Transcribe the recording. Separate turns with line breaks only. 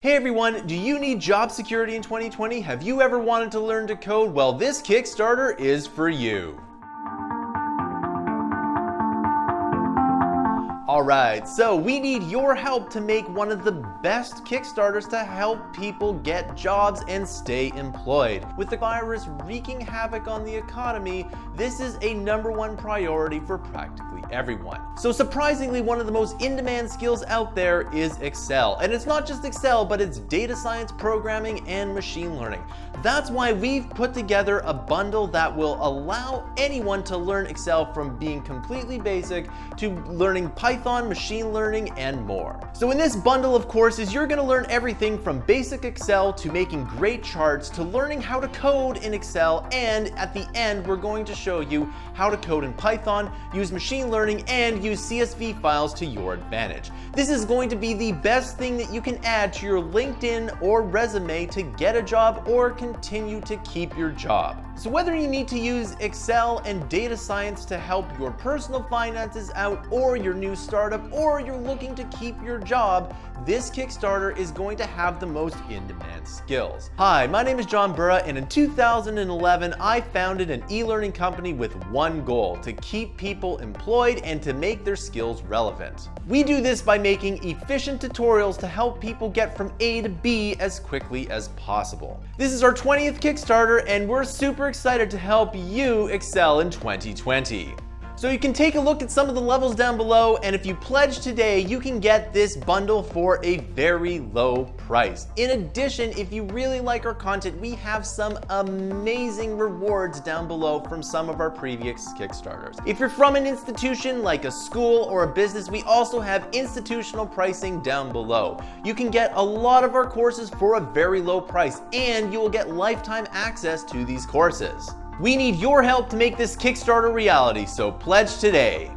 Hey everyone, do you need job security in 2020? Have you ever wanted to learn to code? Well, this Kickstarter is for you. Alright, so we need your help to make one of the best Kickstarters to help people get jobs and stay employed. With the virus wreaking havoc on the economy, this is a #1 priority for practically everyone. So surprisingly, one of the most in-demand skills out there is Excel. And it's not just Excel, but it's data science, programming, and machine learning. That's why we've put together a bundle that will allow anyone to learn Excel from being completely basic to learning Python, machine learning, and more. So in this bundle of courses, you're going to learn everything from basic Excel to making great charts to learning how to code in Excel, and at the end we're going to show you how to code in Python, use machine learning, and use CSV files to your advantage. This is going to be the best thing that you can add to your LinkedIn or resume to get a job or continue to keep your job. So whether you need to use Excel and data science to help your personal finances out, or your new startup, or you're looking to keep your job, this Kickstarter is going to have the most in-demand skills. Hi, my name is John Burra, and in 2011, I founded an e-learning company with one goal: to keep people employed and to make their skills relevant. We do this by making efficient tutorials to help people get from A to B as quickly as possible. This is our 20th Kickstarter, and we're super excited to help you excel in 2020. So you can take a look at some of the levels down below, and if you pledge today, you can get this bundle for a very low price. In addition, if you really like our content, we have some amazing rewards down below from some of our previous Kickstarters. If you're from an institution like a school or a business, we also have institutional pricing down below. You can get a lot of our courses for a very low price, and you will get lifetime access to these courses. We need your help to make this Kickstarter reality, so pledge today.